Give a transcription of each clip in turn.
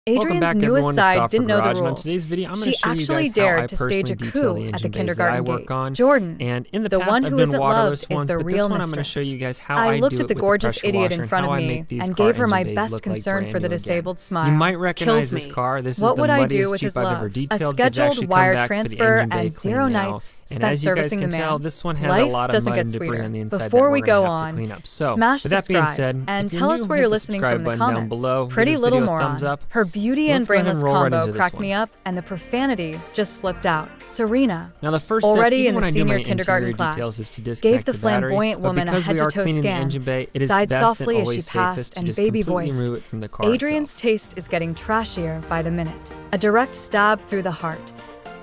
Adrian's newest side didn't know the On rules. today's video, I'm She going to show you actually guys how I dared to stage personally a detail the coup at engine the bays that I kindergarten work gate. on. Jordan, And in the the past, one I've who done isn't waterless loved, is ones, the but this real one I'm going to mistress. show you guys how I I looked do at it the with gorgeous pressure idiot washer in and front how of I me make these and car gave her my engine bays best look like concern brand for the new again. disabled smile. You might recognize Kills this me. car. This What is the would I do muddiest with Jeep his I've love? ever A detailed. It's scheduled actually come wire back for the transfer engine bay and 0 cleaning now. nights And spent as you guys servicing can the tell, man. this one has a Life lot of doesn't mud get and debris sweeter. on the inside Before that we we're go going to have to on, clean up. So, smash with that being subscribe said, and if you're tell new, us where hit you're the listening subscribe from the button down comments. below. Give Pretty this little video a thumbs moron. up. Her beauty Let's and go ahead brainless and roll right combo into this cracked one. me up, and the profanity just slipped out. Serena, Now the first step, already even in when the I do my senior kindergarten interior class, details, is to gave disconnect the the battery. flamboyant But woman a because we are head-to-toe cleaning the scan. engine bay, it is Sighed best softly and as she always passed safest to and just baby completely voiced, remove it from the car Adrian's itself. taste is getting trashier by the minute. A direct stab through the heart.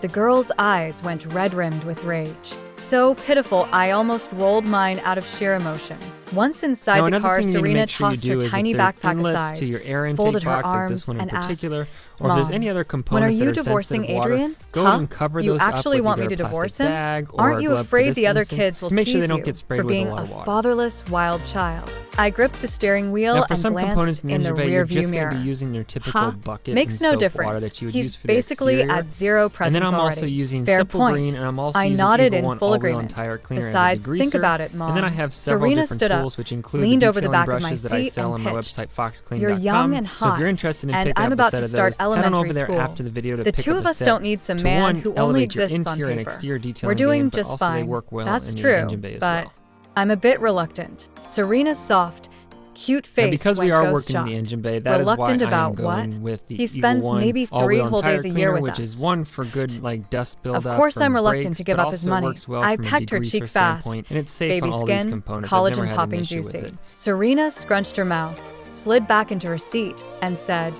The girl's eyes went red-rimmed with rage. So pitiful, I almost rolled mine out of sheer emotion. Once inside Now, the car, another thing you need to Serena make sure you tossed do her is if tiny there's backpack inlets aside, to your air intake folded her box, like this arms, one in and asked, particular, or if there's any other when are components you that are divorcing sensitive to water, Adrian? go ahead and cover You those up actually with want me either to a plastic divorce him? bag or Aren't a you glove for afraid this the other instance, kids will to make sure they tease don't you get sprayed for with a being lot a of water. fatherless wild child? I gripped the steering wheel Now, for and some components glanced in the in the engine bay, you're rearview just going mirror. to be using your typical bucket Makes and no soap water difference. that you would He's use for the basically exterior. at zero presence And then I'm already. also using Fair Simple point. Green, and I'm also I using nodded Eagle in One full all-wheel agreement. entire cleaner Besides, as a degreaser. think about it, Mom. And then I have several Serena different stood up, tools, which include leaned the over the detailing back of my brushes that I seat sell and on my pitched. website, foxclean.com. You're young and So if hot, you're interested in and picking I'm up about a set to of start those, head on elementary over there school. after the video to The pick two up of a us set don't need some to man one, who only elevate your exists on interior and paper. exterior detailing We're doing game, but just also they fine. work well That's in true, your engine bay as but well. I'm a bit reluctant. Serena's soft, cute Now, face because we went are ghost working in the shocked. engine bay, that is why Reluctant I am about going what? with the He Eagle spends One maybe 3 all-wheel whole tire days a year cleaner, with which us. is one for good like dust buildup. Of course, from I'm reluctant brakes, to give but up his also money. works well I from a pecked her degreaser cheek fast. standpoint, and it's safe Baby on all these skin, components. I've collagen never had popping an issue with juicy. it. Serena scrunched her mouth, slid back into her seat, and said,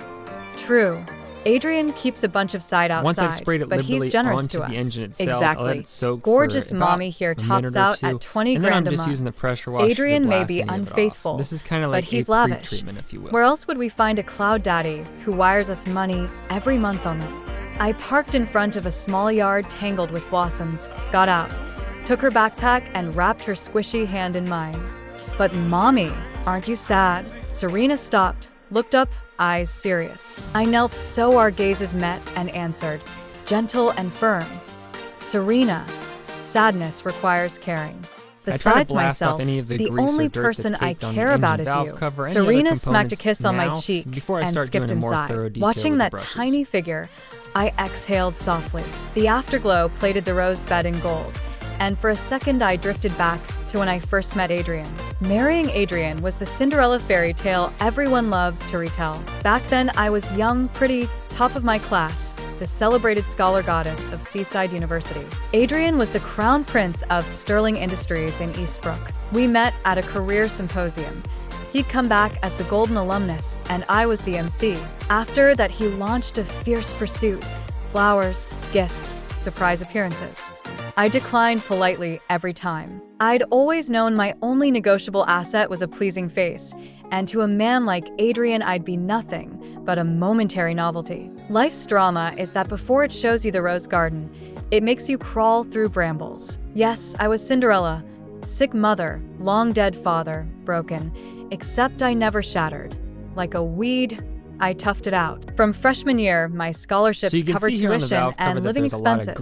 "True. Adrian keeps a bunch of side outside, Once I've sprayed it but he's liberally generous onto to us." the engine itself, I'll Exactly. let it soak Gorgeous for about mommy here a tops minute or out two, at 20 and then I'm grand a just month. using the pressure washer Adrian to may blast be any of it off. unfaithful, This is kind of but like he's a lavish. pre-treatment, if you will. Where else would we find a cloud daddy who wires us money every month on them? I parked in front of a small yard tangled with blossoms, got out, took her backpack and wrapped her squishy hand in mine. "But Mommy, aren't you sad?" Serena stopped, looked up, eyes serious. I knelt so our gazes met and answered, gentle and firm, "Serena, sadness requires caring." Besides myself, the only person I care about is you. Serena smacked a kiss on my cheek and skipped inside. Watching that tiny figure, I exhaled softly. The afterglow plated the rose bed in gold, and for a second I drifted back to when I first met Adrian. Marrying Adrian was the Cinderella fairy tale everyone loves to retell. Back then I was young, pretty, top of my class, the celebrated scholar goddess of Seaside University. Adrian was the crown prince of Sterling Industries in Eastbrook. We met at a career symposium. He'd come back as the golden alumnus, and I was the MC. After that, he launched a fierce pursuit: flowers, gifts, surprise appearances. I declined politely every time. I'd always known my only negotiable asset was a pleasing face, and to a man like Adrian I'd be nothing but a momentary novelty. Life's drama is that before it shows you the rose garden, it makes you crawl through brambles. Yes, I was Cinderella, sick mother, long dead father, broken, except I never shattered. Like a weed, I toughed it out. From freshman year, my scholarships covered tuition and living expenses.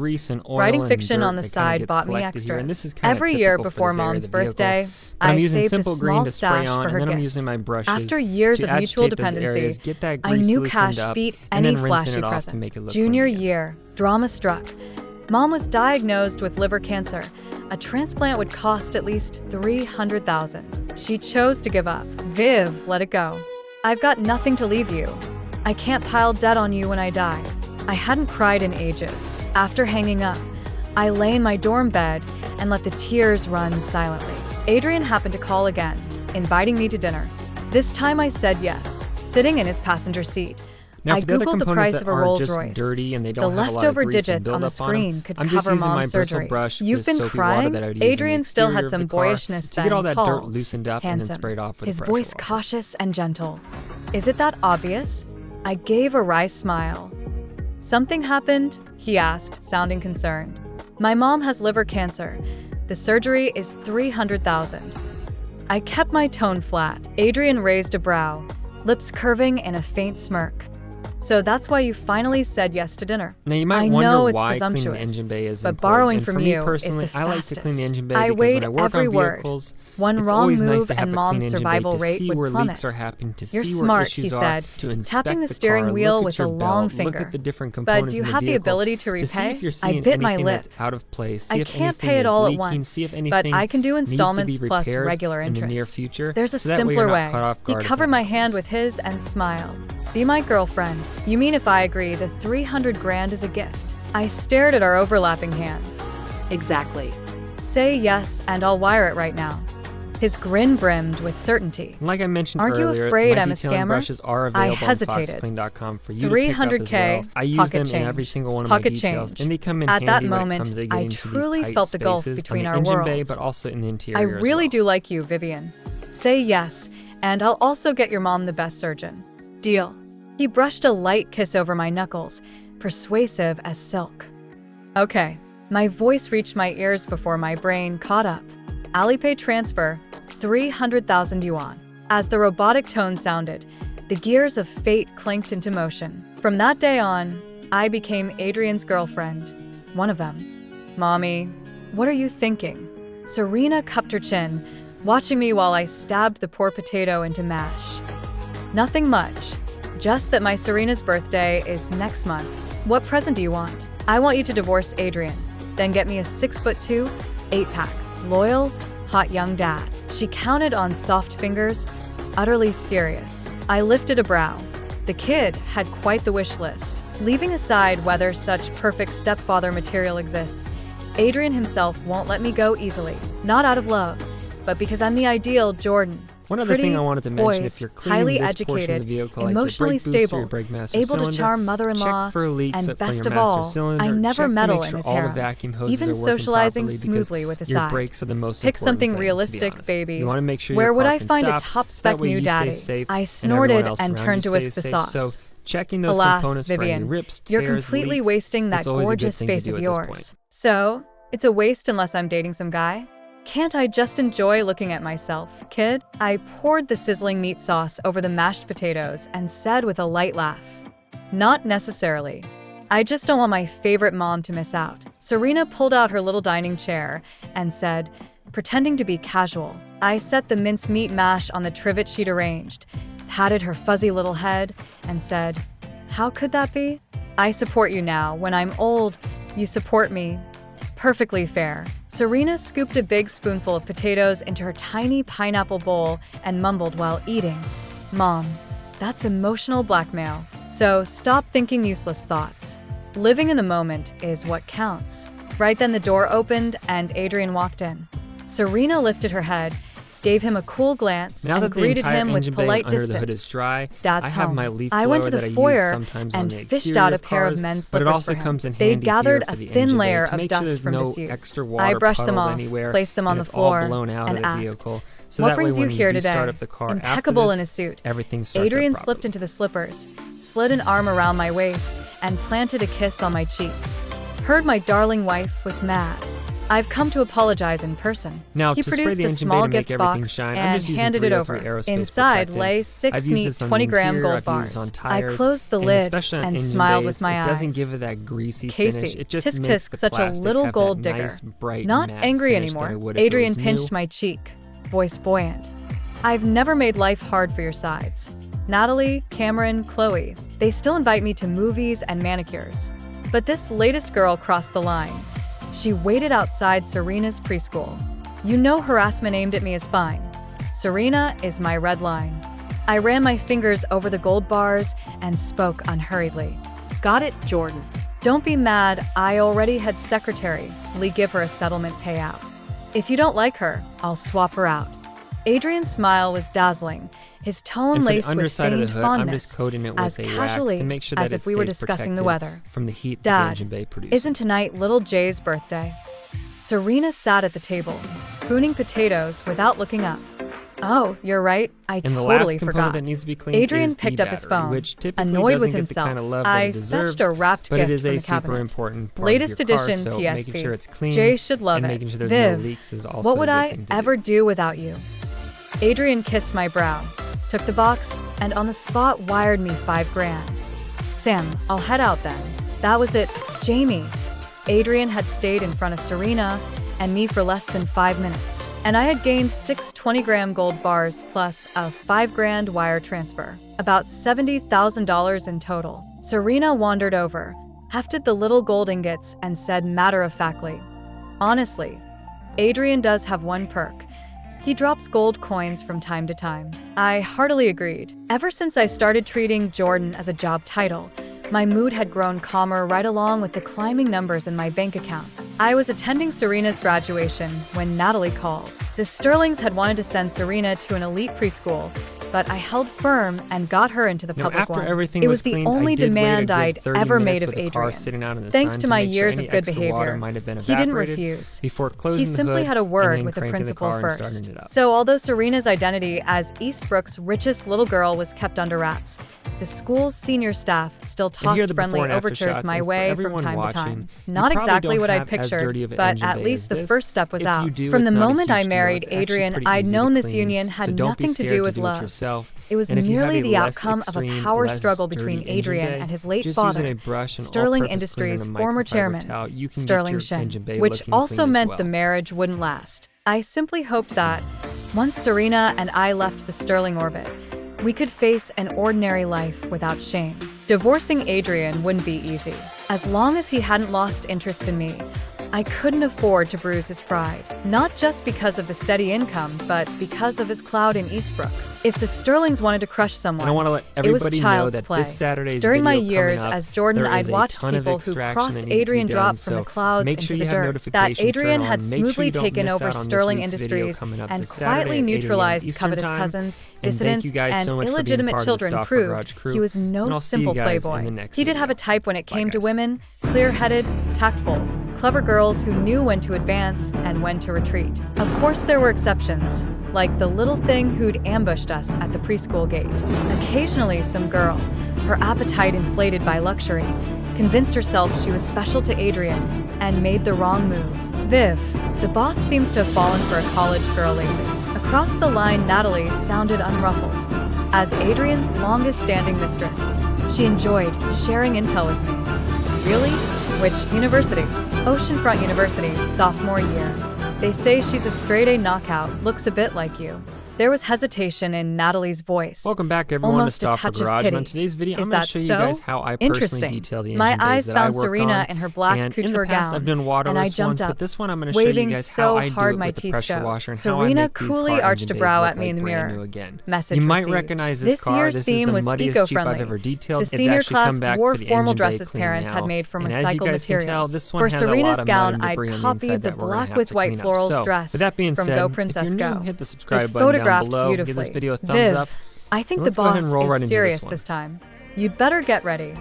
Writing fiction on the side bought me extras. Every year before Mom's birthday, I saved a small stash for her gift. After years of mutual dependency, I knew cash beat any flashy present. Junior year, drama struck. Mom was diagnosed with liver cancer. A transplant would cost at least $300,000. She chose to give up. Viv let it go. "I've got nothing to leave you. I can't pile debt on you when I die." I hadn't cried in ages. After hanging up, I lay in my dorm bed and let the tears run silently. Adrian happened to call again, inviting me to dinner. This time I said yes, sitting in his passenger seat. Now, I googled the price of a Rolls Royce. The leftover digits on the screen could cover Mom's surgery. "You've been crying?" Adrian still had some boyishness then, tall, handsome, his voice cautious and gentle. "Is it that obvious?" I gave a wry smile. "Something happened?" he asked, sounding concerned. "My mom has liver cancer. The surgery is $300,000. I kept my tone flat. Adrian raised a brow, lips curving in a faint smirk. So that's why you finally said yes to dinner. Now you might I wonder know it's why cleaning the presumptuous, engine bay is but important. borrowing And from for me you is personally, the I like fastest. to clean the engine bay I because weighed when I work every on word. vehicles, One it's wrong always nice move to have and a Mom's clean engine bay survival to rate see would where plummet. leaks are happening, to You're see where smart, he issues are, said, to inspect tapping the the steering car, wheel look with at your a long belt, look finger. at the different But components do you in the have the vehicle, ability to to see repay? if you're I seeing bit my anything lip. that's out of place, see I if can't anything pay it is all at leaking, once, see if but anything I can do needs to installments be plus repaired regular in the near interest. future. There's a so that way simpler you're way. not caught off He guard if covered that my happens. hand with his and smiled. Be my girlfriend. You mean if I agree, the 300 grand is a gift? I stared at our overlapping hands. Exactly. Say yes, and I'll wire it right now. His grin brimmed with certainty. Like I mentioned Aren't you earlier, afraid my I'm a detailing scammer? brushes are I available hesitated. on foxclean.com for you to pick up as $300K well. I use pocket them change. in every single one of my Pocket details, change. and they come in At handy that when moment, it comes to I getting to truly these tight felt the gulf spaces between on our the engine bay, worlds. but also in the I interior really as do like you, Vivian. Say yes, and I'll also get your mom the best surgeon. Deal. He brushed a light kiss over my knuckles, persuasive as silk. Okay. My voice reached my ears before my brain caught up. Alipay transfer, 300,000 yuan. As the robotic tone sounded, the gears of fate clinked into motion. From that day on, I became Adrian's girlfriend. One of them. Mommy, what are you thinking? Serena cupped her chin, watching me while I stabbed the poor potato into mash. Nothing much. Just that my Serena's birthday is next month. What present do you want? I want you to divorce Adrian, then get me a 6'2", 8-pack, loyal, hot young dad. She counted on soft fingers, utterly serious. I lifted a brow. The kid had quite the wish list. Leaving aside whether such perfect stepfather material exists, Adrian himself won't let me go easily. Not out of love, but because I'm the ideal Jordan. One other Pretty, thing I wanted to mention, poised, if you're cleaning highly this portion of educated, the vehicle, like emotionally your brake booster, stable, your brake master able to cylinder, charm mother-in-law, check for leaks and for best your of master all, cylinder, I never check to meddle make in sure his all the harem. vacuum hoses Even are working socializing properly, smoothly with because a your sigh. brakes are the most Pick important something thing, to be realistic, honest. baby. You want to make sure Where your would car I can find a stop, top so that spec way new you stay daddy? safe I and snorted everyone else and around turned you to whisk stays the safe. sauce. So checking those Alas, components for any Vivian, rips, you're tears, completely leaks, wasting that it's always a good gorgeous thing to face do of at this yours. point. So, it's a waste unless I'm dating some guy? Can't I just enjoy looking at myself, kid? I poured the sizzling meat sauce over the mashed potatoes and said with a light laugh, not necessarily. I just don't want my favorite mom to miss out. Serena pulled out her little dining chair and said, pretending to be casual. I set the mincemeat mash on the trivet she'd arranged, patted her fuzzy little head, and said, how could that be? I support you now. When I'm old, you support me. Perfectly fair. Serena scooped a big spoonful of potatoes into her tiny pineapple bowl and mumbled while eating, Mom, that's emotional blackmail. So stop thinking useless thoughts. Living in the moment is what counts. Right then the door opened and Adrian walked in. Serena lifted her head, gave him a cool glance, Now and that the greeted entire him with engine bay polite under distance. the hood is dry, Dad's I have home. my leaf I went to blower the that I foyer use sometimes on and the fished exterior out a of pair of cars, men's but it slippers also for him. comes in They handy gathered here a for the thin engine bay layer to of make sure dust there's from no disuse. extra water I brushed them puddled off, anywhere, placed them on and the it's all floor, blown out and of the asked, vehicle. So what that way brings you when here you do today? start up the car after Impeccable this, in his suit. everything starts Adrian up slipped properly. into the slippers, slid an arm around my waist, and planted a kiss on my cheek. Heard my darling wife was mad. I've come to apologize in person. Now, He to spray produced the a engine bay small to make gift everything box shine, I'm and just using handed it over. 303 aerospace Inside protectant. lay I've six used neat this on 20 the gram interior, gold I've used this on bars. I tires, closed the and lid especially on and engine smiled bays, with my it eyes. doesn't give it that greasy Casey, finish. It just tisk makes tisk, the such a plastic little have gold that digger. nice, bright, Not matte angry finish that it anymore. would if it Adrian was pinched new. my cheek, voice buoyant. I've never made life hard for your sides. Natalie, Cameron, Chloe, they still invite me to movies and manicures. But this latest girl crossed the line. She waited outside Serena's preschool. You know harassment aimed at me is fine. Serena is my red line. I ran my fingers over the gold bars and spoke unhurriedly. Got it, Jordan. Don't be mad, I already had secretary Lee give her a settlement payout. If you don't like her, I'll swap her out. Adrian's smile was dazzling, his tone And for the laced with underside of the feigned hood, I'm fondness, just coating it as with a wax casually to make sure that as it if we were stays discussing the protected weather. from the heat that the Dad, engine bay produces. isn't tonight little Jay's birthday? Serena sat at the table, spooning potatoes without looking up. Oh, you're right, I And the totally last component forgot. that needs to be cleaned Adrian is picked the up his battery, phone, which typically annoyed doesn't with get himself. the kind of love that I it deserves, fetched a wrapped but gift it is from a the super cabinet. important part Latest of your car, edition so PSP. making sure it's clean Jay should love and it. making sure there's Viv, no leaks is also what would a good I thing to ever do. do without you? Adrian kissed my brow, took the box, and on the spot wired me $5 grand. Sam, I'll head out then. That was it. Jamie. Adrian had stayed in front of Serena and me for less than 5 minutes, and I had gained 6 20-gram gold bars plus a 5 grand wire transfer. About $70,000 in total. Serena wandered over, hefted the little gold ingots, and said matter-of-factly, "Honestly, Adrian does have one perk. He drops gold coins from time to time." I heartily agreed. Ever since I started treating Jordan as a job title, my mood had grown calmer right along with the climbing numbers in my bank account. I was attending Serena's graduation when Natalie called. The Sterlings had wanted to send Serena to an elite preschool, but I held firm and got her into the public one. It was the only demand I'd ever made of Adrian. Thanks to my years of good behavior, he didn't refuse. He simply had a word with the principal first. So although Serena's identity as Eastbrook's richest little girl was kept under wraps, the school's senior staff still tossed friendly overtures my way from time to time. Not exactly what I'd pictured, but at least the first step was out. From the moment I married Adrian, I'd known this union had nothing to do with love. It was merely the outcome of a power struggle between Adrian and his late father, Sterling Industries' former chairman, Sterling Shen, which also meant the marriage wouldn't last. I simply hoped that, once Serena and I left the Sterling orbit, we could face an ordinary life without shame. Divorcing Adrian wouldn't be easy. As long as he hadn't lost interest in me, I couldn't afford to bruise his pride, not just because of the steady income, but because of his clout in Eastbrook. If the Sterlings wanted to crush someone, I want to let everybody know that this Saturday's During my video years coming up, as Jordan, there I'd is a watched ton of people who extraction crossed that needs to be Adrian done, drop from so the clouds make into sure the you have dirt. That notifications Adrian turned had on. Make sure smoothly you don't taken miss over out on this Sterling week's video Industries coming up and this Saturday quietly at 8 a.m. neutralized Eastern covetous time. cousins, And thank dissidents, you guys and so much for being illegitimate part of the children Stoffer Garage proved crew. he was no And I'll see you simple guys in the playboy. next He did have a video. type when it Bye, came to guys. women, clear-headed, tactful, clever girls who knew when to advance and when to retreat. Of course, there were exceptions, like the little thing who'd ambushed us at the preschool gate. Occasionally, some girl, her appetite inflated by luxury, convinced herself she was special to Adrian and made the wrong move. Viv, the boss, seems to have fallen for a college girl lately. Across the line, Natalie sounded unruffled. As Adrian's longest-standing mistress, she enjoyed sharing intel with me. Really? Which university? Oceanfront University, sophomore year. They say she's a straight-A knockout, looks a bit like you. There was hesitation in Natalie's voice. Welcome back, everyone, Almost to a Stoffer touch of Garage. pity. On today's video, Is I'm going that to show you so? guys how I personally Interesting. detail the engine My bays eyes that I found work Serena on. in her black And couture in the past, gown, I've done waterless and I jumped ones, up, but this one I'm going to show you waving guys so how I do hard it my with the teeth pressure showed. washer and how I Serena make these coolly car arched engine a bays brow look at me like in the brand mirror. new again. Message You might received. recognize this car. year's This theme is the was muddiest Jeep I've eco-friendly. ever detailed. The It's senior actually class come back wore for the formal engine bay dresses clean parents now. had made from And as you recycled guys can tell, materials. this one For has a lot Serena's of mud gown, and I debris on the copied inside the that we're gonna black have with to white clean up. florals So, dress with that being from said, Go if Princess you're new, Go. hit the subscribe It button down photographed below. Give beautifully. this video a thumbs Viv, up. I think the Let's go ahead boss and roll right is into serious this one. this time. You'd better get ready.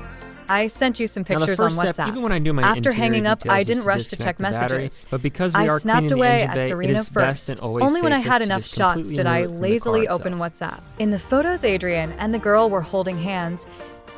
I sent you some Now, the pictures on first step, WhatsApp. even when I do my After interior hanging up, details, I is didn't rush to disconnect check the battery. messages. But because we I are snapped cleaning the away engine at bay, it Serena is best first, and always only when I safest had to enough just shots completely did I remove it from the lazily car open itself. WhatsApp. In the photos, Adrian and the girl were holding hands,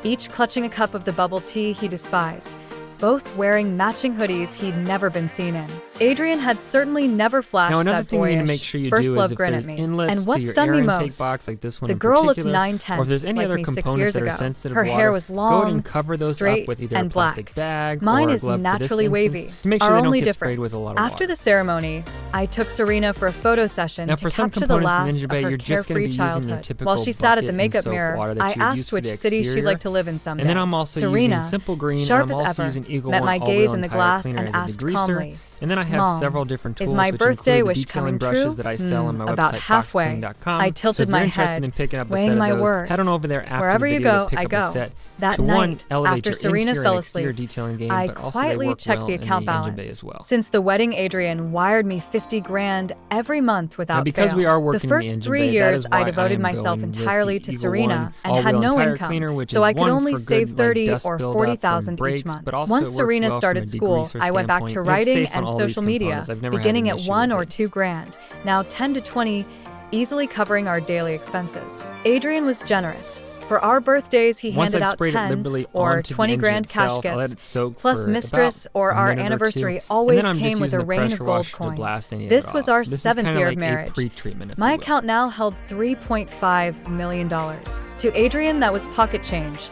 each clutching a cup of the bubble tea he despised, both wearing matching hoodies he'd never been seen in. Adrian had certainly never flashed Now, another that thing you need to boyish make sure you first do love is if grin there's at me. inlets And what to your stunned air me intake most, box, like this one the in girl looked particular, 9 or if tenths there's any like other me 6 components years that are ago. sensitive Her to hair water, was go ahead long, and cover those straight, up with either and a plastic black. bag Mine or a is glove for this naturally instance, wavy. to make sure Our they don't only get sprayed difference. with a lot of After water. the ceremony, I took Serena for a photo session Now, to for some capture the components in the last engine of bay, her you're just going carefree to be using your childhood. typical While she sat at the bucket and makeup soap mirror, water that I you would use asked for which the city she'd exterior. like to live in someday. And then I'm also Serena, using Simple Green, sharp and I'm as also ever, using Eagle met One my All-Wheel gaze in the Tire glass Cleaner and as a asked degreaser. calmly, And then I have "Mom, several different tools, is my which birthday include the wish detailing coming brushes true? that I sell on my About website, halfway. foxclean.com. I So tilted if you're my interested head, in picking up a weighing set of my those, words. head on over there after Wherever the you video go, to pick I up go. a set. That to one, night, elevate after your Serena interior fell and exterior asleep, detailing game, I but also they quietly work checked well the in account engine bay balance. as well. Since the wedding, Adrian wired me 50 grand every month without Now, because fail. we are working the in first the engine 3 bay, that years, is why I I devoted am myself going with entirely the to Eagle Serena One and had All-Wheel no Tire income, Cleaner, which so is I could one only for save good, 30 dust or buildup 40,000 from each brakes, month. but also Once it works Serena well started from a school, degreaser I went back standpoint, to and it's writing safe on and all these social media, components. I've never had beginning an at issue 1 with or it. 2 grand, now 10 to 20, easily covering our daily expenses. Adrian was generous. For our birthdays, he Once handed I've out sprayed it 10 liberally or onto the 20 engine grand cash itself, I'll let it gifts, soak plus for mistress about or a our minute or anniversary two. always And then I'm came just with a using the rain of pressure gold washer to coins. blast any of This it was off. our This is 7th kinda year like of a marriage. pre-treatment, if My you will. account now held $3.5 million. To Adrian, that was pocket change.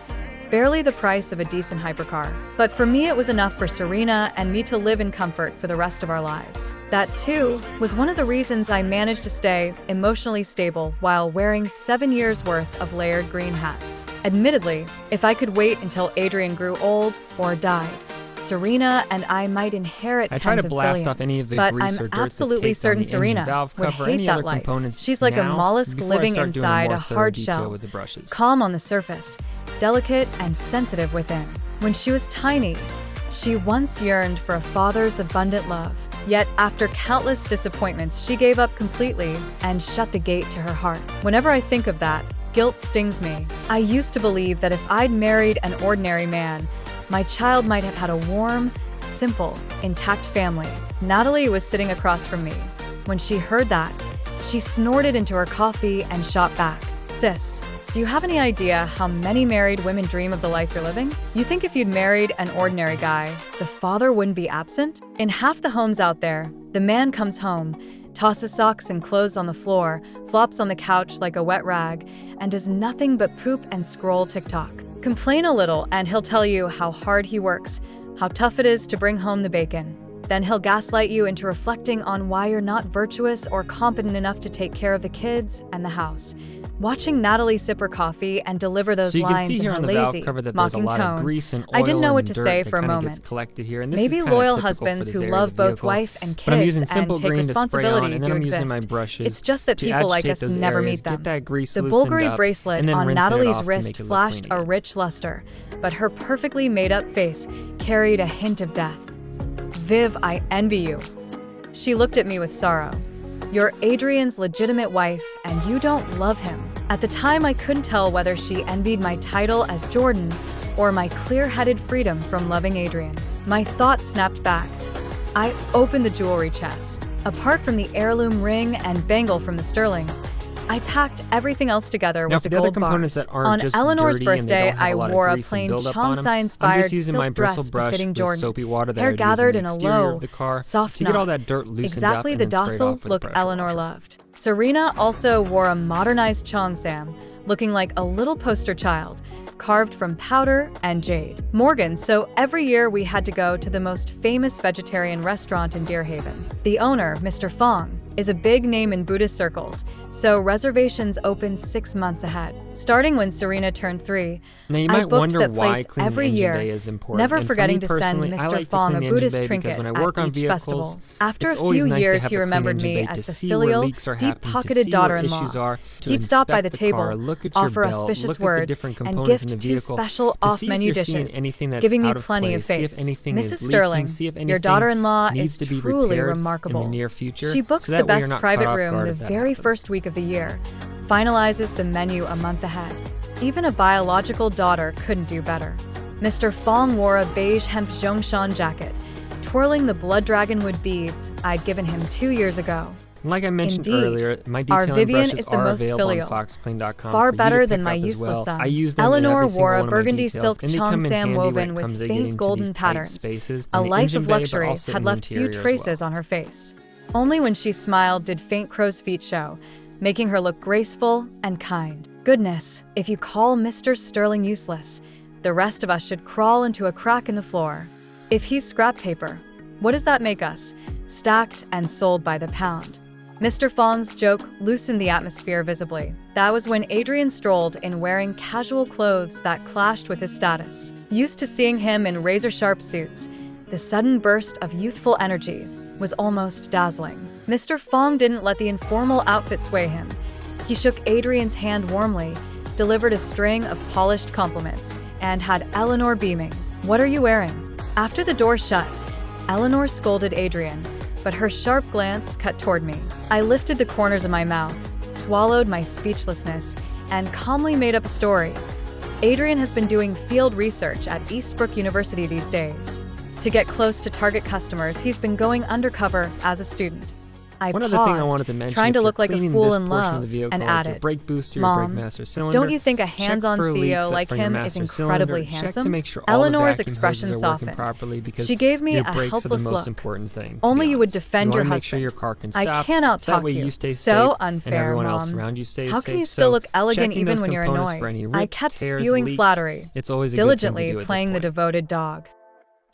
barely the price of a decent hypercar. But for me, it was enough for Serena and me to live in comfort for the rest of our lives. That, too, was one of the reasons I managed to stay emotionally stable while wearing 7 years' worth of layered green hats. Admittedly, if I could wait until Adrian grew old or died, Serena and I might inherit I try tens to of blast billions, off any of the but grease I'm or dirt that's absolutely caked on certain the engine Serena valve would cover, hate any that other life. components She's like a now, mollusk before I living start doing inside more a thorough hard detail shell, with the brushes. calm on the surface, delicate and sensitive within. When she was tiny, she once yearned for a father's abundant love. Yet, after countless disappointments, she gave up completely and shut the gate to her heart. Whenever I think of that, guilt stings me. I used to believe that if I'd married an ordinary man, my child might have had a warm, simple, intact family. Natalie was sitting across from me. When she heard that, she snorted into her coffee and shot back. Sis, do you have any idea how many married women dream of the life you're living? You think if you'd married an ordinary guy, the father wouldn't be absent? In half the homes out there, the man comes home, tosses socks and clothes on the floor, flops on the couch like a wet rag, and does nothing but poop and scroll TikTok. Complain a little and he'll tell you how hard he works, how tough it is to bring home the bacon. Then he'll gaslight you into reflecting on why you're not virtuous or competent enough to take care of the kids and the house. Watching Natalie sip her coffee and deliver those So you can lines see in here her on the valve lazy, cover that there's a mocking lot of tone, grease and oil I didn't know what and to dirt say that for a kinda moment. gets collected here. And this Maybe is kinda loyal typical for husbands this who area of love the both vehicle. wife and But I'm using kids simple and take green to spray on, responsibility and then to I'm using my exist. brushes It's just that to people like agitate us those never areas, meet them. get that grease The loosened Bulgari up, bracelet and then on rinse it Natalie's off to wrist make it look flashed clean a again. rich luster, but her perfectly made-up face carried a hint of death. Viv, I envy you. She looked at me with sorrow. You're Adrian's legitimate wife, and you don't love him. At the time, I couldn't tell whether she envied my title as Jordan or my clear-headed freedom from loving Adrian. My thoughts snapped back. I opened the jewelry chest. Apart from the heirloom ring and bangle from the Sterlings, I packed everything else together Now, with for the the other gold components bars. that aren't On just Eleanor's dirty and they birthday, don't have I a lot of wore a grease and plain buildup on 'em, I'm Chomsai-inspired just using my silk bristle dress brush befitting with Jordan. soapy water that I Hair would use gathered in in the a exterior low, of the car soft to get all knot. that dirt loosened Exactly up the and then sprayed docile off with a look pressure Eleanor washer. loved. Serena also wore a modernized Cheongsam, looking like a little poster child, carved from powder and jade. Morgan, so every year we had to go to the most famous vegetarian restaurant in Deerhaven. The owner, Mr. Fong, is a big name in Buddhist circles, so reservations open 6 months ahead. Starting when Serena turned 3, Now you I might booked wonder that why place cleaning every the engine year, bay is important. never And for forgetting me to send personally, I Mr. like to Fong clean a the engine Buddhist bay because trinket when I at work on each vehicles, festival. After it's a always few nice to years, have he a clean remembered engine me bay as to the see where filial, leaks are happening, to deep-pocketed see where daughter-in-law. issues are, to He'd stop by the inspect the car, table, look at your offer belt, auspicious look at the words, different and components in gift the 2 vehicle, special to see if off-menu you're seeing dishes, anything that's giving me out of plenty of place, see if face. anything Mrs. is leaking, Sterling, see if your anything daughter-in-law needs is to be truly repaired remarkable. in the near future. She books so the that way you're best not private caught off room guard the if that very happens. first week of the year, finalizes the menu a month ahead. Even a biological daughter couldn't do better. Mr. Fong wore a beige hemp Zhongshan jacket, twirling the blood dragonwood beads I'd given him 2 years ago. Like I mentioned Indeed, earlier, my our detailing Vivian brushes is the are most available filial, on foxclean.com far for you better to than pick my up as useless well. son. I use them in Eleanor every single wore a one of my burgundy details, silk and they come in Cheongsam handy when woven it with comes to get faint into golden these tight patterns. spaces A in the life engine of bay, but luxury also had in the left few interior as traces well. on her face. Only when she smiled did faint crow's feet show, making her look graceful and kind. Goodness, if you call Mr. Sterling useless, the rest of us should crawl into a crack in the floor. If he's scrap paper, what does that make us? Stacked and sold by the pound. Mr. Fong's joke loosened the atmosphere visibly. That was when Adrian strolled in wearing casual clothes that clashed with his status. Used to seeing him in razor-sharp suits, the sudden burst of youthful energy was almost dazzling. Mr. Fong didn't let the informal outfit sway him. He shook Adrian's hand warmly, delivered a string of polished compliments, and had Eleanor beaming. "What are you wearing?" After the door shut, Eleanor scolded Adrian, but her sharp glance cut toward me. I lifted the corners of my mouth, swallowed my speechlessness, and calmly made up a story. Adrian has been doing field research at Eastbrook University these days. To get close to target customers, he's been going undercover as a student. I One paused, other thing I wanted to mention, trying if to you're look like a cleaning fool this in portion of love, the vehicle, and like your added, brake booster, your brake "Mom, master cylinder, don't you think a check hands-on for CEO leaks like from your him master is incredibly cylinder. Check to handsome?" make sure all the Eleanor's vacuum expression hoses are working softened. properly, because She gave me your a brakes are the helpless most look. important thing. Only you would honest. defend you your wanna make sure husband. your car can I stop. can't So that outtalk way you. you stay So safe unfair, and everyone else Mom. around you stays How safe. can you still look elegant checking even those when you're components annoyed? for any I rips, kept tears, spewing leaks, flattery, it's always a good thing to diligently do at this playing the point. devoted dog.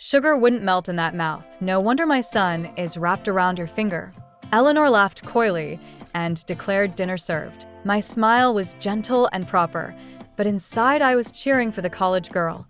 Sugar wouldn't melt in that mouth. No wonder my son is wrapped around your finger. Eleanor laughed coyly and declared dinner served. My smile was gentle and proper, but inside I was cheering for the college girl.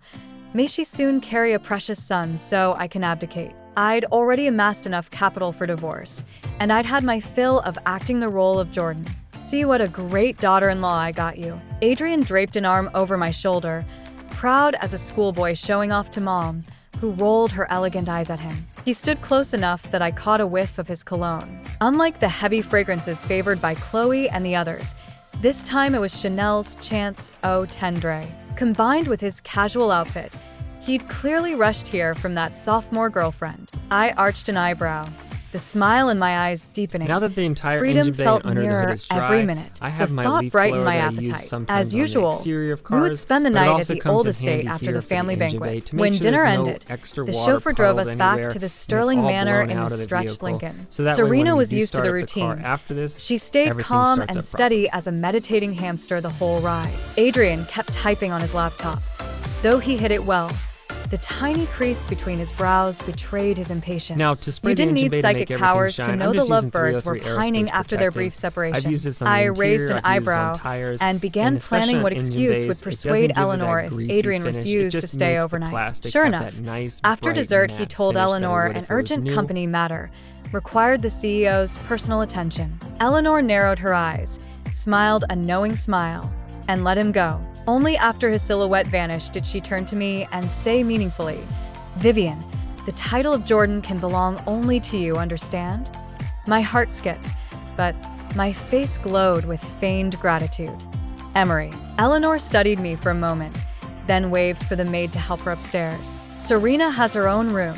May she soon carry a precious son so I can abdicate. I'd already amassed enough capital for divorce, and I'd had my fill of acting the role of Jordan. See what a great daughter-in-law I got you. Adrian draped an arm over my shoulder, proud as a schoolboy showing off to Mom, who rolled her elegant eyes at him. He stood close enough that I caught a whiff of his cologne. Unlike the heavy fragrances favored by Chloe and the others, this time it was Chanel's Chance Eau Tendre. Combined with his casual outfit, he'd clearly rushed here from that sophomore girlfriend. I arched an eyebrow, the smile in my eyes deepening. Now that the entire Freedom engine bay felt under the nearer hood is dry, every minute. I have The my thought leaf brightened blower my that I use appetite. sometimes As on the usual, exterior of we cars, would spend the but it night at also the comes in oldest handy estate after here the for family engine bay banquet. to make When sure dinner there's no ended, extra the water chauffeur drove puddled us back anywhere, to the and it's sterling all manor blown in the out of the stretched vehicle. Lincoln. So that way when Serena we was do used to start the up the car routine. after this, She stayed everything calm starts and up steady as a meditating hamster the whole ride. Adrian kept typing on his laptop. Though he hid it well, the tiny crease between his brows betrayed his impatience. Now, to spray You the didn't engine need bay to psychic make everything powers to shine, know I'm the just using lovebirds were 303 pining aerospace after their protectant. brief separation. I've used this on the I interior, raised an I've used this on eyebrow tires, and began especially planning on what engine excuse bays, would it persuade doesn't give it that Eleanor if greasy Adrian finish. It refused to just stay makes the overnight. plastic Sure have enough, that nice, after bright, dessert, he matte told finish that it Eleanor would an if it was urgent new. company matter required the CEO's personal attention. Eleanor narrowed her eyes, smiled a knowing smile, and let him go. Only after his silhouette vanished did she turn to me and say meaningfully, "Vivian, the title of Jordan can belong only to you, understand?" My heart skipped, but my face glowed with feigned gratitude. Emery. Eleanor studied me for a moment, then waved for the maid to help her upstairs. Serena has her own room.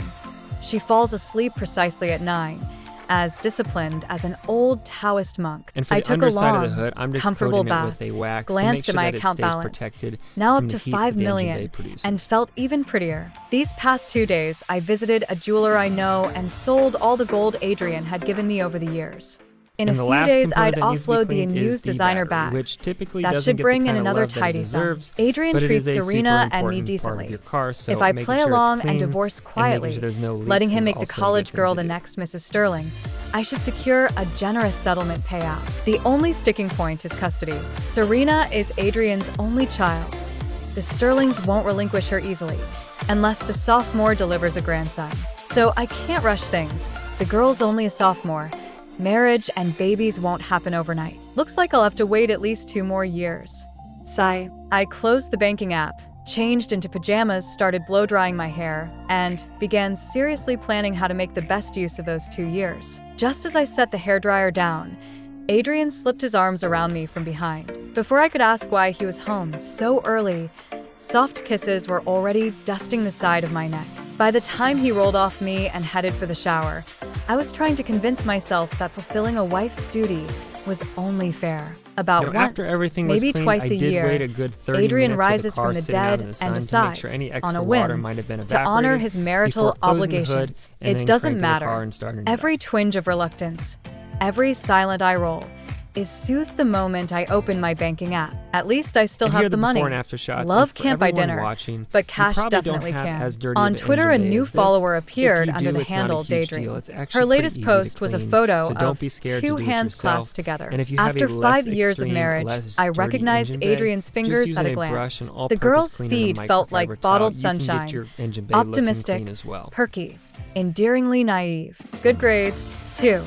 She falls asleep precisely at 9, as disciplined as an old Taoist monk. And for I the took a underside long, of the hood, I'm just comfortable coating it bath, with a wax glanced to at make my sure account that it stays balance, protected now from up the to heat 5 that the engine bay million, produces. and felt even prettier. These past 2 days, I visited a jeweler I know and sold all the gold Adrian had given me over the years. In a And the few last days, component I'd that needs to be offload the cleaned is unused the designer battery, bags. which typically That doesn't should get bring the in kind of another love that it tidy sum. deserves, Adrian but it treats is a Serena super and me important part of decently. your car, so If I making play sure it's along and clean divorce and making quietly, sure there's no letting leaks him is make the also a good college thing girl to the do. next Mrs. Sterling, I should secure a generous settlement payout. The only sticking point is custody. Serena is Adrian's only child. The Sterlings won't relinquish her easily, unless the sophomore delivers a grandson. So I can't rush things. The girl's only a sophomore. Marriage and babies won't happen overnight. Looks like I'll have to wait at least 2 more years. Sigh. I closed the banking app, changed into pajamas, started blow-drying my hair, and began seriously planning how to make the best use of those 2 years. Just as I set the hairdryer down, Adrian slipped his arms around me from behind. Before I could ask why he was home so early, soft kisses were already dusting the side of my neck. By the time he rolled off me and headed for the shower, I was trying to convince myself that fulfilling a wife's duty was only fair. About once, after everything was maybe cleaned, twice I a did year, wait a good 30 Adrian minutes with rises the car from the sitting out dead in the sun and to make decides, sure any on extra a water whim, might have been to honor evaporated his marital before closing the hood obligations. and It then doesn't cranking the car matter. and starting it Every up. twinge of reluctance, every silent eye roll, is soothed the moment I open my banking app. At least I still And here have are the the money. before and after shots. Love And for can't buy everyone dinner, watching, but you cash probably don't definitely have can. as dirty On of an Twitter, a engine bay new as this. follower If appeared you under do, the it's not a handle huge Daydream. deal. It's actually Her pretty latest easy to post was a clean, photo so don't of be scared to 2 do it hands yourself. clasped together. And if you have After a 5 less years of extreme, marriage, less I dirty recognized engine bay, Adrian's just fingers using at a a brush glance. and The all-purpose girl's cleaner and a feed felt like microfiber bottled towel, you can get sunshine, your engine bay looking optimistic, clean as well. perky, endearingly naive. Good grades, 2.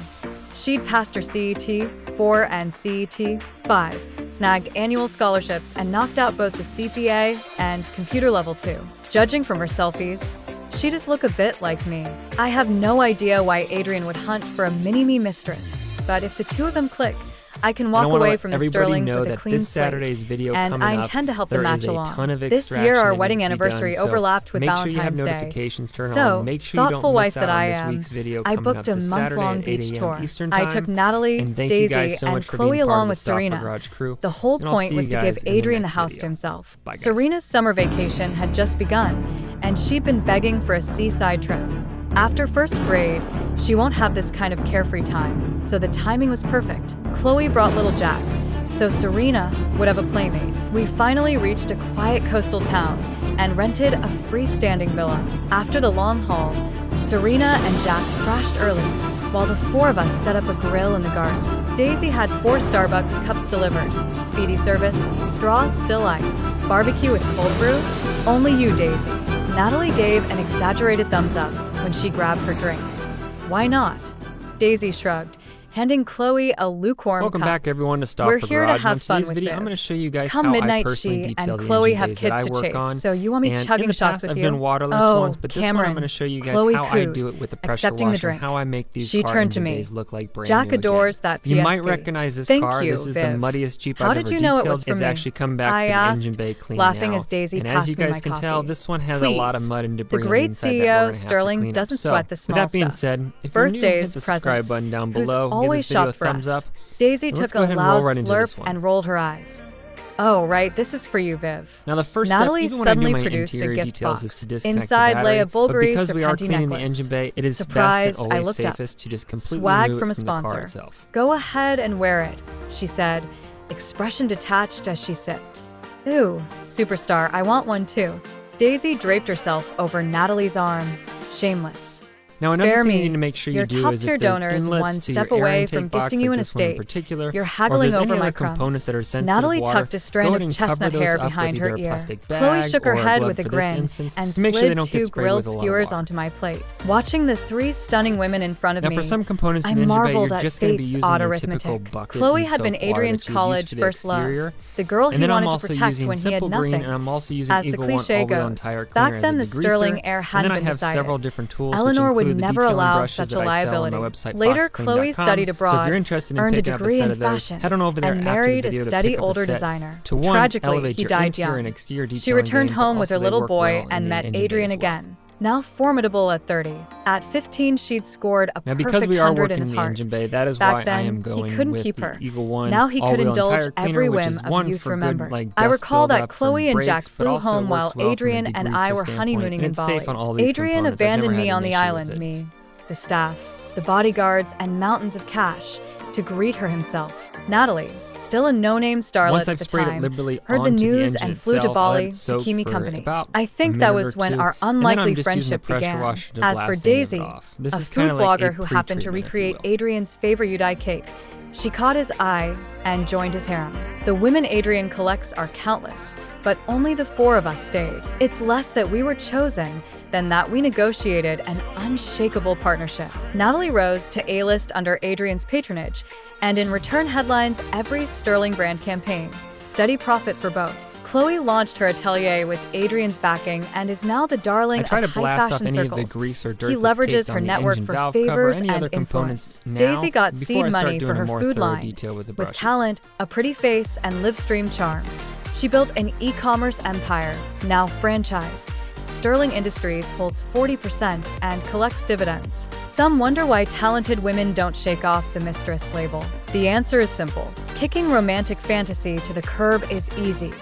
She'd passed her CET 4 and CET 5, snagged annual scholarships, and knocked out both the CPA and computer level 2. Judging from her selfies, she does look a bit like me. I have no idea why Adrian would hunt for a mini-me mistress, but if the two of them click, I can And walk I wanna away let from the everybody Sterlings know with a that clean this slate, Saturday's video and coming I up, intend to help them there match is a along. ton of This year, extraction our that wedding needs to be anniversary done, so overlapped with make sure you have Valentine's Day. notifications turned So, on. Make sure you thoughtful don't wife miss that out I on this am, week's video I coming up booked a this Saturday month-long at 8 beach a.m. tour. Eastern I time. took Natalie, And thank you guys Daisy, so and much for Chloe being part along of the with Stop Serena. Garage crew. The whole And I'll point see was you to guys give in the Adrian the next house video. to himself. Bye, guys. Serena's summer vacation had just begun, and she'd been begging for a seaside trip. After first grade, she won't have this kind of carefree time, so the timing was perfect. Chloe brought little Jack, so Serena would have a playmate. We finally reached a quiet coastal town and rented a freestanding villa. After the long haul, Serena and Jack crashed early, while the four of us set up a grill in the garden. Daisy had 4 Starbucks cups delivered, speedy service, straws still iced, barbecue with cold brew. Only you, Daisy. Natalie gave an exaggerated thumbs up when she grabbed her drink. Why not? Daisy shrugged, handing Chloe a lukewarm Welcome cup. back, everyone, to Stop We're for here to Garage. have On fun today's with video, Viv. I'm going to show you guys Come how midnight, I personally she detail and the Chloe engine have bays kids that I to work chase, on. so you want me And chugging in the shots past, with I've you? done waterless Oh, ones, but this one Cameron, I'm going to show you guys Chloe how I cooed, do it with the pressure accepting the washer and drink. how I make these She car turned to engine me. bays look like brand Jack new adores again. that PSP. You might recognize this Thank car. you, This is the Viv. muddiest Jeep How I've did ever you know it detailed. was for It's me? actually come back I for the asked, engine bay clean laughing now. as Daisy And as passed you me guys my can coffee. tell, this one has a lot of Please. mud and debris The on great inside that we're CEO gonna have to Sterling clean up. doesn't So, sweat the small with that being stuff. said, if you're new, hit Birthdays, the subscribe presents. button down Who's below. Give always this video a shocked for thumbs us. up. Daisy And let's took go a ahead and roll loud right into this slurp one. and rolled her eyes. Oh, right, this is for you, Viv. Now the first Natalie step, even when I suddenly do my produced a interior gift details, is box. to disconnect Inside the battery. lay a But Bulgari because we are serpentine cleaning the necklace. engine bay, it is Surprised, best and I always looked up. safest to just completely Swag remove from it a from the car sponsor. itself. Go ahead and wear it, she said, expression detached as she sipped. Ooh, superstar, I want one too. Daisy draped herself over Natalie's arm, shameless. Now another Spare thing you me. need to make sure Your you do is top-tier if there's donors inlets one to step your air away intake from box, gifting like you an this one in estate. particular, You're or if haggling there's over any my other crumbs. components that are sensitive Natalie to water, tucked a strand go of ahead and chestnut cover those hair up with behind either her a ear. plastic Chloe bag shook her or a head glove with a for this grin instance, and to make sure they slid don't get 2 sprayed grilled with a lot of skewers water. onto my plate. Watching the 3 stunning women in front of Now me, for some components I in the engine bay, marveled you're at just going to be fate's using odd your arithmetic. typical bucket Chloe and had been soap water Adrian's that you use college to the first love, exterior. the girl he And then I'm wanted to also protect using when he had Simple Green, nothing. and I'm also using As the Eagle One cliche all-wheel and goes, tire cleaner back as then a the degreaser. sterling air And hadn't then I been have decided. several different tools, Eleanor which would include the never detailing allow brushes such that a I sell on liability. my website, Later, foxclean.com. Chloe studied So if abroad, you're interested in earned a picking up a degree set in of those, fashion, head on over there and after the married a video to steady pick up a older set designer. to one, Tragically, elevate he your died interior young. and exterior She detailing returned game, but home with her also they little work boy well in and the met engine bay Adrian as well. again. Now formidable at 30. At 15, she'd scored a Now, perfect because we are 100 in working his in the heart. engine bay, that is Back why I then, am he going couldn't with keep the her. Eagle One Now he could all-wheel and indulge tire cleaner, every which whim is of one youth for good, remembered. like, I dust recall that buildup from Chloe and brakes, Jack but flew also home while works well from a Adrian and I degreaser were standpoint, honeymooning and in it's safe Bali. on all these Adrian components. I've never abandoned had me an on the issue island, with it. me, the staff, the bodyguards, and mountains of cash, to greet her himself. Natalie, still a no-name starlet Once at I've the sprayed it time, liberally heard the onto news engine and flew to itself, I'll let Bali it to soak keep me for company. about I a think minute that or was when two, our and then I'm unlikely just using the friendship pressure began. washer to As for blast any of it Daisy, off. This a is food kinda like blogger a who happened to pre-treatment, if you recreate will. Adrian's favorite Udai cake, she caught his eye and joined his harem. The women Adrian collects are countless, but only the 4 of us stayed. It's less that we were chosen than that we negotiated an unshakable partnership. Natalie rose to A-list under Adrian's patronage, and in return headlines every Sterling brand campaign. Steady profit for both. Chloe launched her atelier with Adrian's backing and is now the darling I of try to blast off high-fashion any circles. of the grease or dirt He that's leverages caked her on the network engine for valve cover, favors any and other components influence. now, Daisy got before seed I start money doing for a her more food thorough line. detail with the With brushes. talent, a pretty face, and live-stream charm, she built an e-commerce empire, now franchised. Sterling Industries holds 40% and collects dividends. Some wonder why talented women don't shake off the mistress label. The answer is simple. Kicking romantic fantasy to the curb is easy.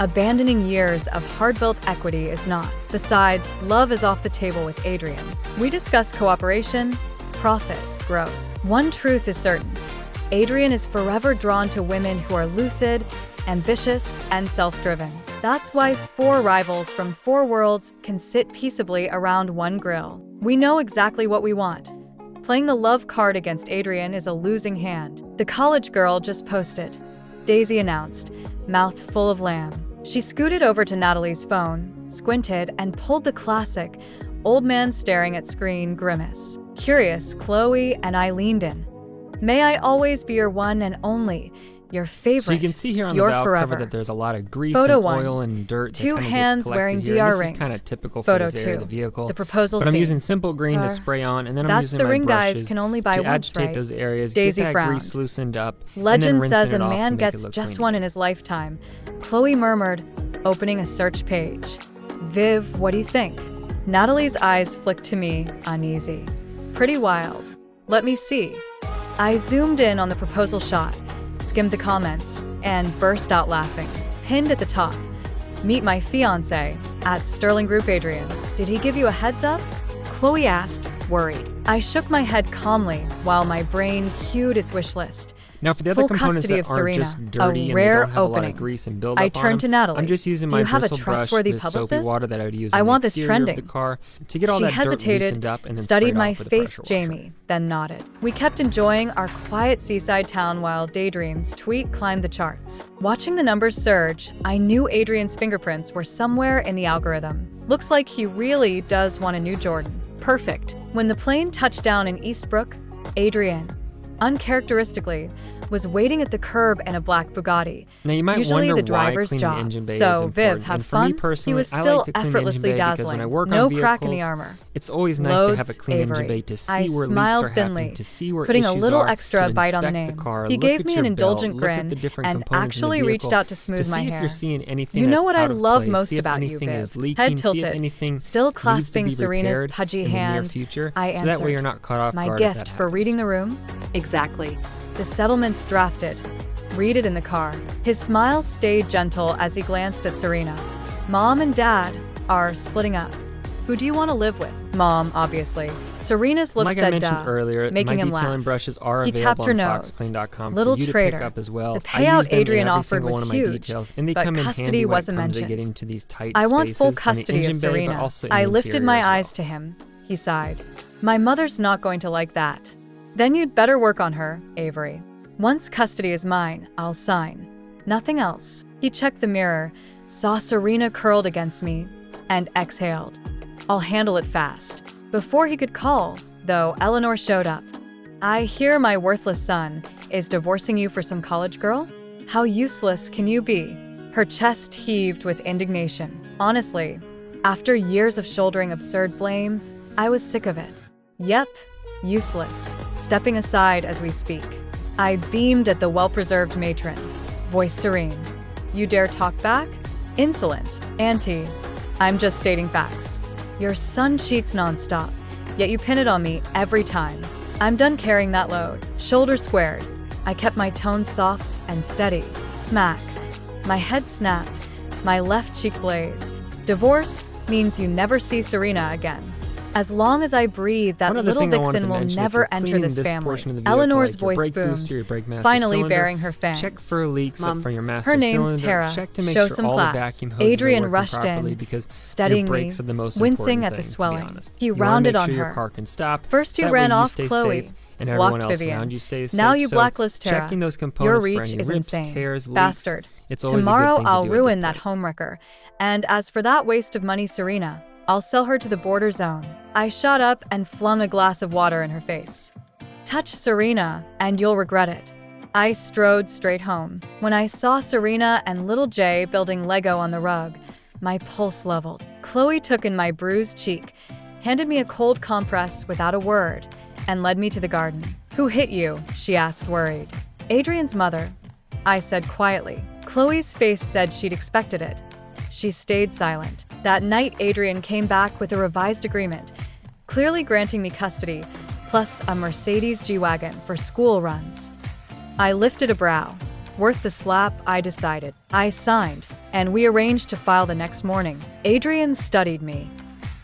Abandoning years of hard-built equity is not. Besides, love is off the table with Adrian. We discuss cooperation, profit, growth. One truth is certain. Adrian is forever drawn to women who are lucid, ambitious, and self-driven. That's why 4 rivals from 4 worlds can sit peaceably around one grill. We know exactly what we want. Playing the love card against Adrian is a losing hand. The college girl just posted, Daisy announced, mouth full of lamb. She scooted over to Natalie's phone, squinted, and pulled the classic, old man staring at screen grimace. Curious, Chloe and I leaned in. May I always be your one and only, Your favorite. So you can see here on the Your valve forever. cover that there's a lot of grease Photo and 1. oil and dirt. that 2 kinda gets hands collected wearing here. DR And rings. This is kind of typical for Photo this area of 2. the vehicle. The proposal But I'm scene. using simple green to spray on, and then I'm That's using the my ring brushes guys can only buy to once, agitate right? those areas, Daisy get that frowned. grease loosened up, and then Legend rinsing says a it off to man make gets it look just clean one again. in his lifetime. Chloe murmured, opening a search page. Viv, what do you think? Natalie's eyes flicked to me, uneasy. Pretty wild. Let me see. I zoomed in on the proposal shot, skimmed the comments, and burst out laughing. Pinned at the top. Meet my fiancé, at Sterling Group Adrian. Did he give you a heads up? Chloe asked, worried. I shook my head calmly while my brain cued its wish list. Now for the other Full components custody that of aren't Serena, just dirty a and rare they don't have a lot opening. of grease and buildup I on turned to them, Natalie. I'm just using Do my you have a bristle trustworthy brush with soapy publicist? water that I would use I on want the this exterior of trending. the car to get all She that dirt hesitated, loosened up and then studied sprayed my off with a face, pressure washer. Jamie, then nodded. We kept enjoying our quiet seaside town while Daydream's tweet climbed the charts. Watching the numbers surge, I knew Adrian's fingerprints were somewhere in the algorithm. Looks like he really does want a new Jordan. Perfect. When the plane touched down in Eastbrook, Adrian, uncharacteristically, was waiting at the curb in a black Bugatti. Now you might Usually wonder the driver's why cleaning job. the engine bay is So important. Viv, have and for me fun. personally, He was I still like to clean the engine effortlessly bay because dazzling. when I work No on vehicles, crack in the armor. it's always nice to have a Loads, clean engine Avery. bay to see I where leaks smiled are thinly, happening, to see where putting a issues little are, extra to bite on the inspect name. the car, He look gave at me your an indulgent belt, look at grin the different and components in the actually reached vehicle out to smooth my see if hair. you're seeing anything You know that's what out I of love place, most see if about you, anything Viv? is leaking, Head see if tilted, anything still needs to clasping be Serena's repaired pudgy in the near hand. future, I so that way answered. you're not caught off My guard if gift that for reading the room? Exactly. The settlement's drafted. Read it in the car. His smile stayed gentle as he glanced at Serena. Mom and Dad are splitting up. Who do you want to live with? Mom, obviously. Serena's look Like I said mentioned duh, earlier, making my him detailing laugh. brushes are He tapped available her on nose. foxclean.com Little for you to traitor. pick up as well. The I payout use them in Adrian every offered single was one of my huge, details, and they but come in custody handy when it wasn't comes to mentioned. getting to these tight I want spaces full on the custody of engine bay, but Serena. also in I the lifted interior my as well. eyes to him. He sighed. My mother's not going to like that. Then you'd better work on her, Avery. Once custody is mine, I'll sign. Nothing else. He checked the mirror, saw Serena curled against me, and exhaled. I'll handle it fast. Before he could call, though, Eleanor showed up. I hear my worthless son is divorcing you for some college girl? How useless can you be? Her chest heaved with indignation. Honestly, after years of shouldering absurd blame, I was sick of it. Yep, useless. Stepping aside as we speak. I beamed at the well-preserved matron, voice serene. You dare talk back? Insolent. Auntie, I'm just stating facts. Your son cheats nonstop, yet you pin it on me every time. I'm done carrying that load. Shoulders squared. I kept my tone soft and steady. Smack. My head snapped. My left cheek blazed. Divorce means you never see Serena again. As long as I breathe, that One other little thing I wanted vixen to will mention, if never you're enter cleaning this this family. portion of the vehicle, Eleanor's like your voice brake boomed, booster, your brake master finally cylinder, bearing her fangs. check for leaks Mom, from your master her name's cylinder. Tara. Check to make Show sure some all class. the vacuum hoses Adrian are working rushed properly in, because studying your brakes me, are the most wincing important at the thing, swelling. to be honest. He You wanna rounded make on sure her. Your car can stop. First you That ran way you off stay Chloe, safe, and everyone walked else Vivian. around you stays Now safe. you So blacklist Tara. checking those Your components for reach any is rips, insane. tears, leaks, Bastard. it's always a good Tomorrow thing to I'll do at ruin this that point. homewrecker. And as for that waste of money, Serena, I'll sell her to the border zone. I shot up and flung a glass of water in her face. Touch Serena, and you'll regret it. I strode straight home. When I saw Serena and little Jay building Lego on the rug, my pulse leveled. Chloe took in my bruised cheek, handed me a cold compress without a word, and led me to the garden. Who hit you? She asked, worried. Adrian's mother, I said quietly. Chloe's face said she'd expected it. She stayed silent. That night, Adrian came back with a revised agreement, clearly granting me custody, plus a Mercedes G-Wagon for school runs. I lifted a brow. Worth the slap, I decided. I signed, and we arranged to file the next morning. Adrian studied me.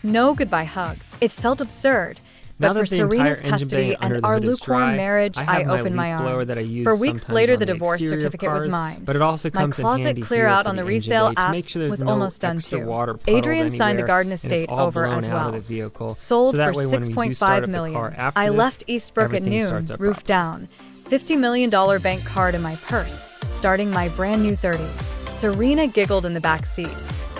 No goodbye hug. It felt absurd. Now But for that the entire Serena's engine bay custody under and the our hood is lukewarm dry, marriage, I I have my opened my leaf blower arms. that I use For weeks sometimes later, on the divorce exterior of certificate was cars, mine. but it also My comes in closet handy clear here out for on the engine resale bay to make apps sure there's was no almost done extra too. water puddled Adrian signed the anywhere, garden and it's estate all over blown as out of well. the vehicle. Sold so that for way when we do start $6.5 up the million. car after I this, left Eastbrook at everything noon, starts up roof properly. down. $50 million bank card in my purse, starting my brand new 30s. Serena giggled in the back seat,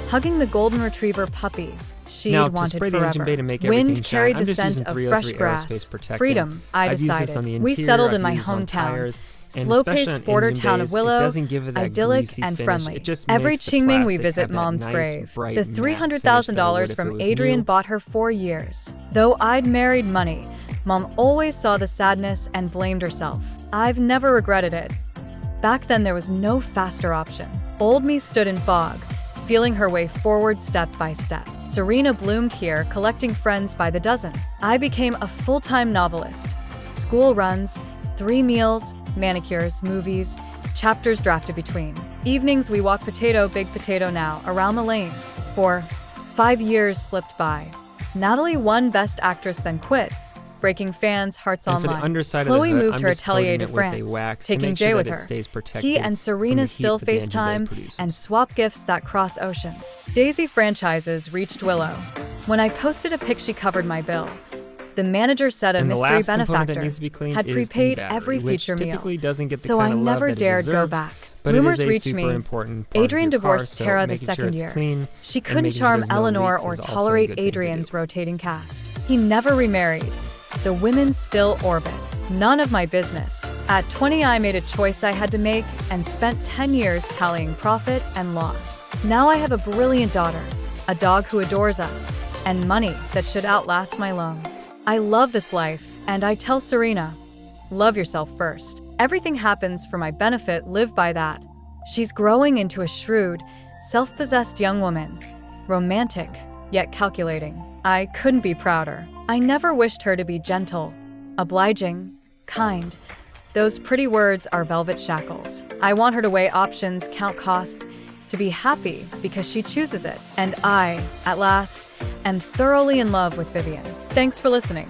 hugging the golden retriever puppy. she'd Now, to wanted spray the forever. engine bay to make everything Wind shine, carried I'm the just scent using of 303 fresh grass. Aerospace Protectant. Freedom, I I've used this decided. on the We interior, settled in I've my used this on hometown. tires, and Slow-paced especially on border engine town bays, of Willow, it doesn't give it that idyllic greasy and finish. friendly. It just Every makes the Qingming we plastic visit have that Mom's nice, grave. bright, The matte finish that it $300,000 would if from it was Adrian new. bought her 4 years. Though I'd married money, Mom always saw the sadness and blamed herself. I've never regretted it. Back then, there was no faster option. Old me stood in fog, feeling her way forward step by step. Serena bloomed here, collecting friends by the dozen. I became a full-time novelist. School runs, 3 meals, manicures, movies, chapters drafted between. Evenings we walk potato, big potato now, around the lanes. 5 years slipped by. Natalie won Best Actress, then quit, breaking fans' hearts And for online. the underside Chloe of the hood, moved I'm her just coating atelier it to with a France, wax to taking make Jay sure with that it her. stays protected He and from the Serena heat still that the engine bay FaceTime produces. and swap gifts that cross oceans. Daisy franchises reached Willow. When I posted a pic, she covered my bill. The manager said a And the mystery last component benefactor that needs to be cleaned had is prepaid the battery, every which future meal. typically doesn't get the So kind I of love never that it dared go deserves, back. but Rumors it is a reached super me. important part Adrian of your car, divorced so Tara the making sure second it's year. clean She and couldn't making sure charm there's no Eleanor leaks or is also a tolerate good thing to Adrian's do. rotating cast. He never remarried. The women still orbit. None of my business. At 20, I made a choice I had to make and spent 10 years tallying profit and loss. Now I have a brilliant daughter, a dog who adores us, and money that should outlast my loans. I love this life, and I tell Serena, love yourself first. Everything happens for my benefit, live by that. She's growing into a shrewd, self-possessed young woman, romantic, yet calculating. I couldn't be prouder. I never wished her to be gentle, obliging, kind. Those pretty words are velvet shackles. I want her to weigh options, count costs, to be happy because she chooses it. And I, at last, am thoroughly in love with Vivian. Thanks for listening.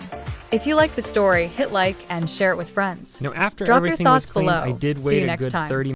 If you like the story, hit like and share it with friends. Now, after Drop your everything thoughts was cleaned, below. I did See wait you a next good time. 30